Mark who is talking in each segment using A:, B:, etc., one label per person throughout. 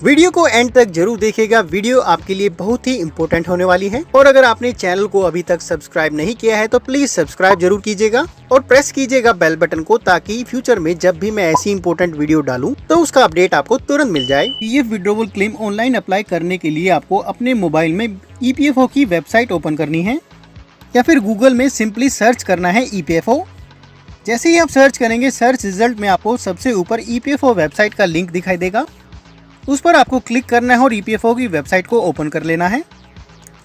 A: Video को and तक जरूर देखिएगा, वीडियो आपके लिए बहुत ही इम्पोर्टेंट होने वाली है। और अगर आपने चैनल को अभी तक सब्सक्राइब नहीं किया है तो प्लीज सब्सक्राइब जरूर कीजिएगा और प्रेस कीजिएगा बेल बटन को, ताकि फ्यूचर में जब भी मैं ऐसी इंपॉर्टेंट वीडियो डालूं तो उसका अपडेट आपको तुरंत मिल जाए। PF withdrawal claim online apply करने के लिए आपको अपने मोबाइल में ईपीएफओ की वेबसाइट ओपन करनी है या फिर गूगल में सिंपली सर्च करना है ईपीएफओ। जैसे ही आप सर्च करेंगे, सर्च रिजल्ट में आपको सबसे ऊपर ईपीएफओ वेबसाइट का लिंक दिखाई देगा। उस पर आपको क्लिक करना है और ईपीएफओ की वेबसाइट को ओपन कर लेना है।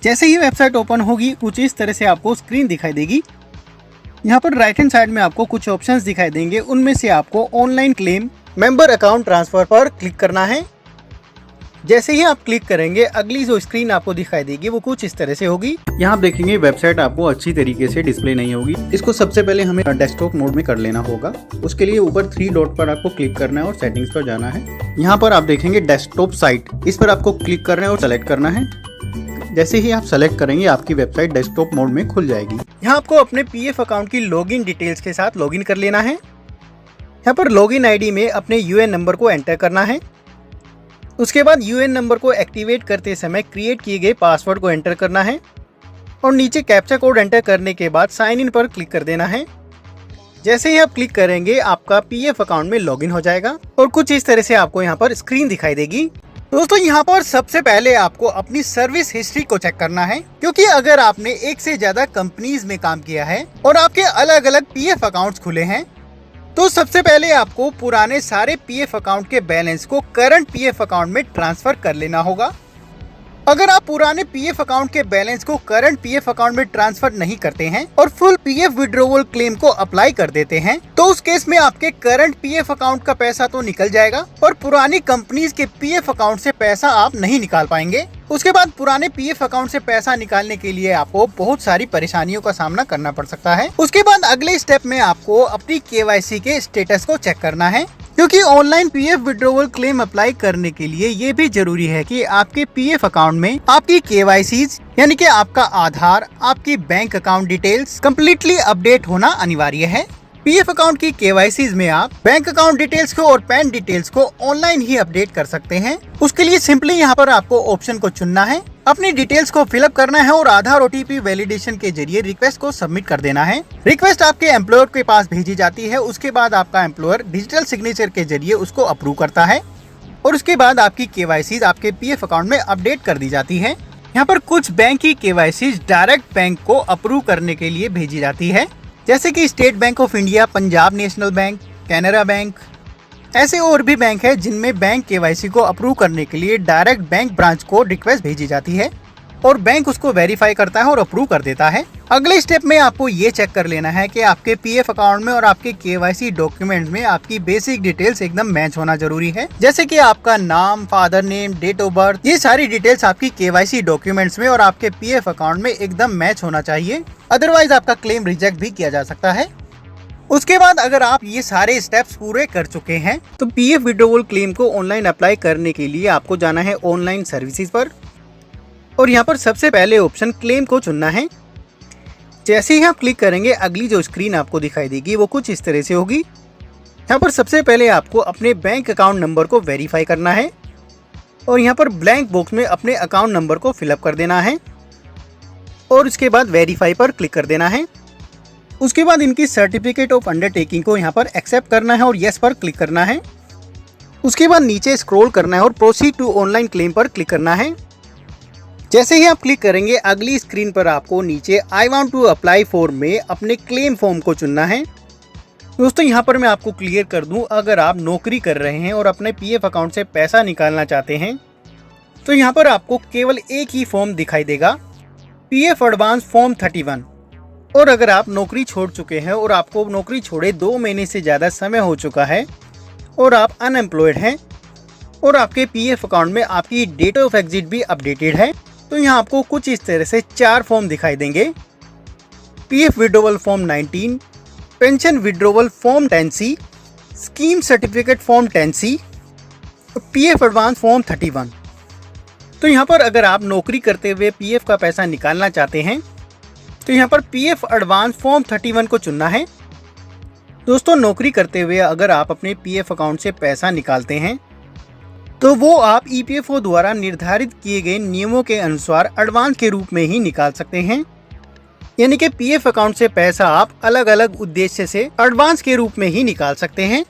A: जैसे ही वेबसाइट ओपन होगी, कुछ इस तरह से आपको स्क्रीन दिखाई देगी। यहाँ पर राइट हैंड साइड में आपको कुछ ऑप्शंस दिखाई देंगे, उनमें से आपको online claim member account transfer पर क्लिक करना है। जैसे ही आप क्लिक करेंगे, अगली जो स्क्रीन आपको दिखाई देगी वो कुछ इस तरह से होगी। यहाँ आप देखेंगे वेबसाइट आपको अच्छी तरीके से डिस्प्ले नहीं होगी। इसको सबसे पहले हमें डेस्कटॉप मोड में कर लेना होगा। उसके लिए ऊपर 3 डॉट पर आपको क्लिक करना है और सेटिंग्स पर जाना है। यहाँ पर आप देखेंगे डेस्कटॉप साइट, इस पर आपको क्लिक करना है और सेलेक्ट करना है। जैसे ही आप सेलेक्ट करेंगे, आपकी वेबसाइट डेस्कटॉप मोड में खुल जाएगी। यहाँ आपको अपने पीएफ अकाउंट की लॉगिन डिटेल्स के साथ लॉगिन कर लेना है। यहाँ पर लॉगिन आईडी में अपने यूएन नंबर को एंटर करना है। उसके बाद यूएन नंबर को एक्टिवेट करते समय क्रिएट किए गए पासवर्ड को एंटर करना है और नीचे कैप्चा कोड एंटर करने के बाद साइन इन पर क्लिक कर देना है। जैसे ही आप क्लिक करेंगे, आपका पीएफ अकाउंट में लॉगिन हो जाएगा और कुछ इस तरह से आपको यहाँ पर स्क्रीन दिखाई देगी। दोस्तों, यहाँ पर सबसे पहले आपको अपनी सर्विस हिस्ट्री को चेक करना है, क्योंकि अगर आपने एक से ज्यादा कंपनीज में काम किया है और आपके अलग अलग पीएफ अकाउंट्स खुले हैं, तो सबसे पहले आपको पुराने सारे पीएफ अकाउंट के बैलेंस को करंट पीएफ अकाउंट में ट्रांसफर कर लेना होगा। अगर आप पुराने पीएफ अकाउंट के बैलेंस को करंट पीएफ अकाउंट में ट्रांसफर नहीं करते हैं और फुल पीएफ विड्रॉवल क्लेम को अप्लाई कर देते हैं, तो उस केस में आपके करंट पीएफ अकाउंट का पैसा तो निकल जाएगा और पुरानी कंपनीज के पीएफ अकाउंट से पैसा आप नहीं निकाल पाएंगे। उसके बाद पुराने पीएफ अकाउंट से पैसा निकालने के लिए आपको बहुत सारी परेशानियों का सामना करना पड़ सकता है। उसके बाद अगले स्टेप में आपको अपनी केवाईसी के स्टेटस को चेक करना है, क्योंकि online PF withdrawal claim apply करने के लिए ये भी जरूरी है कि आपके पीएफ अकाउंट में आपकी केवाईसीज यानी कि आपका आधार, आपकी bank account details completely update होना अनिवार्य है। पीएफ अकाउंट की केवाईसीज में आप बैंक अकाउंट डिटेल्स को और पैन डिटेल्स को ऑनलाइन ही अपडेट कर सकते हैं। उसके लिए सिंपली यहाँ पर आपको ऑप्शन को चुनना है, अपनी डिटेल्स को फिलअप करना है और आधार ओटीपी वैलिडेशन के जरिए रिक्वेस्ट को सबमिट कर देना है। रिक्वेस्ट आपके एम्प्लॉयर के पास भेजी जाती है। उसके बाद आपका एम्प्लॉयर डिजिटल सिग्नेचर के जरिए उसको अप्रूव करता है और उसके बाद आपकी केवाईसीज आपके पीएफ अकाउंट में अपडेट कर दी जाती है। यहाँ पर कुछ बैंक की केवाईसीज डायरेक्ट बैंक को अप्रूव करने के लिए भेजी जाती है, जैसे कि state bank of India, Punjab national bank, Canara bank. ऐसे और भी बैंक है जिनमें बैंक केवाईसी को अप्रूव करने के लिए डायरेक्ट बैंक ब्रांच को रिक्वेस्ट भेजी जाती है और बैंक उसको वेरीफाई करता है और अप्रूव कर देता है। अगले स्टेप में आपको ये चेक कर लेना है कि आपके पीएफ अकाउंट में और आपके केवाईसी डॉक्यूमेंट में आपकी बेसिक डिटेल्स एकदम मैच होना जरूरी है, जैसे कि आपका नाम, father name, date of birth. ये सारी डिटेल्स आपकी केवाईसी डॉक्यूमेंट्स में और आपके पीएफ अकाउंट में एकदम मैच होना चाहिए, अदरवाइज आपका क्लेम रिजेक्ट भी किया जा सकता है। उसके बाद अगर आप ये सारे स्टेप्स पूरे कर चुके हैं, तो पीएफ विड्रॉवल क्लेम को ऑनलाइन अप्लाई करने के लिए आपको जाना है ऑनलाइन सर्विसेज पर और यहाँ पर सबसे पहले ऑप्शन क्लेम को चुनना है। जैसे ही आप क्लिक करेंगे, अगली जो स्क्रीन आपको दिखाई देगी वो कुछ इस तरह से होगी। यहाँ पर सबसे पहले आपको अपने बैंक अकाउंट नंबर को वेरीफाई करना है और यहाँ पर ब्लैंक बॉक्स में अपने अकाउंट नंबर को फिलअप कर देना है और उसके बाद वेरीफाई पर क्लिक कर देना है। उसके बाद इनकी सर्टिफिकेट ऑफ अंडरटेकिंग को यहाँ पर एक्सेप्ट करना है और येस पर क्लिक करना है। उसके बाद नीचे स्क्रॉल करना है और प्रोसीड टू ऑनलाइन क्लेम पर क्लिक करना है। जैसे ही आप क्लिक करेंगे, अगली स्क्रीन पर आपको नीचे I want to apply form में अपने क्लेम फॉर्म को चुनना है। दोस्तों, यहाँ पर मैं आपको क्लियर कर दूं, अगर आप नौकरी कर रहे हैं और अपने पीएफ अकाउंट से पैसा निकालना चाहते हैं, तो यहाँ पर आपको केवल एक ही फॉर्म दिखाई देगा, पीएफ एडवांस फॉर्म 31। और अगर आप नौकरी छोड़ चुके हैं और आपको नौकरी छोड़े 2 महीने से ज़्यादा समय हो चुका है और आप अनएम्प्लॉयड हैं और आपके पीएफ अकाउंट में आपकी डेट ऑफ एग्जिट भी अपडेटेड है, तो यहाँ आपको कुछ इस तरह से 4 फॉर्म दिखाई देंगे। PF withdrawal form 19, pension withdrawal form 10C, scheme certificate form 10C और पीएफ एडवांस फॉर्म 31। तो यहाँ पर अगर आप नौकरी करते हुए पीएफ का पैसा निकालना चाहते हैं, तो यहाँ पर पीएफ एडवांस फॉर्म 31 को चुनना है। दोस्तों, नौकरी करते हुए अगर आप अपने पीएफ अकाउंट से पैसा निकालते हैं तो वो आप ईपीएफओ द्वारा निर्धारित किए गए नियमों के अनुसार एडवांस के रूप में ही निकाल सकते हैं। यानी कि पीएफ अकाउंट से पैसा आप अलग अलग उद्देश्य से एडवांस के रूप में ही निकाल सकते हैं।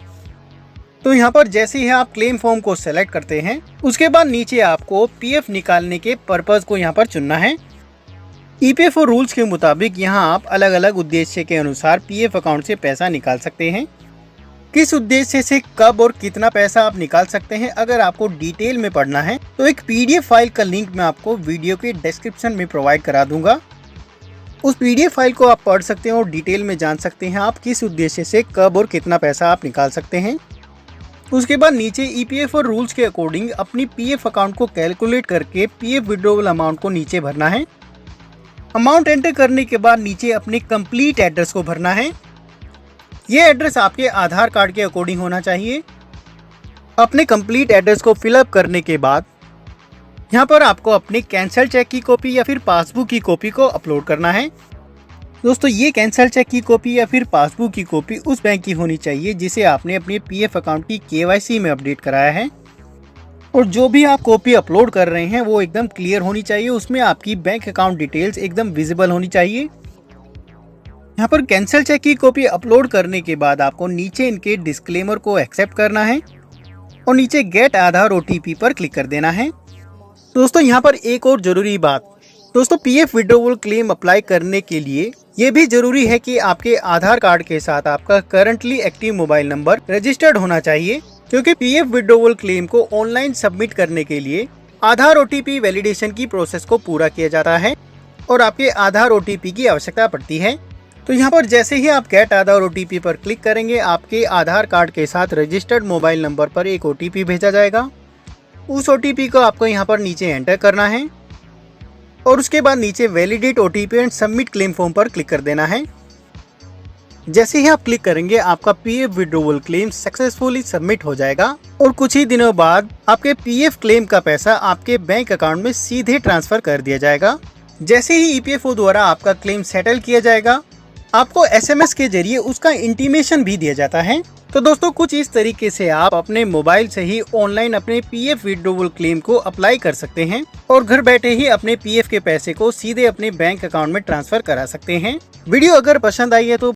A: तो यहाँ पर जैसे ही आप क्लेम फॉर्म को सेलेक्ट करते हैं, उसके बाद नीचे आपको पीएफ निकालने के पर्पज को यहाँ पर चुनना है। ईपीएफओ रूल्स के मुताबिक यहाँ आप अलग अलग उद्देश्य के अनुसार पीएफ अकाउंट से पैसा निकाल सकते हैं। किस उद्देश्य से कब और कितना पैसा आप निकाल सकते हैं, अगर आपको डिटेल में पढ़ना है तो एक पीडीएफ फाइल का लिंक मैं आपको वीडियो के डिस्क्रिप्शन में प्रोवाइड करा दूंगा। उस पीडीएफ फाइल को आप पढ़ सकते हैं और डिटेल में जान सकते हैं आप किस उद्देश्य से कब और कितना पैसा आप निकाल सकते हैं। उसके बाद नीचे ईपीएफओ रूल्स के अकॉर्डिंग अपनी पीएफ अकाउंट को कैलकुलेट करके पीएफ विड्रॉवल अमाउंट को नीचे भरना है। अमाउंट एंटर करने के बाद नीचे अपने कंप्लीट एड्रेस को भरना है। ये एड्रेस आपके आधार कार्ड के अकॉर्डिंग होना चाहिए। अपने कंप्लीट एड्रेस को फिलअप करने के बाद यहाँ पर आपको अपने कैंसल चेक की कॉपी या फिर पासबुक की कॉपी को अपलोड करना है। दोस्तों, ये कैंसल चेक की कॉपी या फिर पासबुक की कॉपी उस बैंक की होनी चाहिए जिसे आपने अपने पीएफ अकाउंट की केवाईसी में अपडेट कराया है। और जो भी आप कॉपी अपलोड कर रहे हैं वो एकदम क्लियर होनी चाहिए, उसमें आपकी बैंक अकाउंट डिटेल्स एकदम विजिबल होनी चाहिए। यहाँ पर कैंसल चेक की कॉपी अपलोड करने के बाद आपको नीचे इनके डिस्क्लेमर को एक्सेप्ट करना है और नीचे गेट आधार ओटीपी पर क्लिक कर देना है। दोस्तों, यहाँ पर एक और जरूरी बात, दोस्तों पीएफ विड्रॉवल क्लेम अप्लाई करने के लिए ये भी जरूरी है कि आपके आधार कार्ड के साथ आपका currently active mobile number registered होना चाहिए, क्योंकि पीएफ विड्रॉवल क्लेम को ऑनलाइन सबमिट करने के लिए आधार ओटीपी वैलिडेशन की प्रोसेस को पूरा किया जाता है और आपके आधार ओटीपी की आवश्यकता पड़ती है। तो यहाँ पर जैसे ही आप गेट आधार ओटीपी पर क्लिक करेंगे, आपके आधार कार्ड के साथ रजिस्टर्ड मोबाइल नंबर पर एक ओटीपी भेजा जाएगा। उस ओटीपी को आपको यहाँ पर नीचे एंटर करना है और उसके बाद नीचे validate OTP and submit claim form पर क्लिक कर देना है। जैसे ही आप क्लिक करेंगे, आपका PF withdrawal claim successfully submit हो जाएगा और कुछ ही दिनों बाद आपके पीएफ क्लेम का पैसा आपके बैंक अकाउंट में सीधे ट्रांसफर कर दिया जाएगा। जैसे ही ईपीएफओ द्वारा आपका क्लेम सेटल किया जाएगा, आपको एसएमएस के जरिए उसका इंटीमेशन भी दिया जाता है। तो दोस्तों, कुछ इस तरीके से आप अपने मोबाइल से ही ऑनलाइन अपने पीएफ विड्रॉवल क्लेम को अप्लाई कर सकते हैं और घर बैठे ही अपने पीएफ के पैसे को सीधे अपने बैंक अकाउंट में ट्रांसफर करा सकते हैं। वीडियो अगर पसंद आई है तो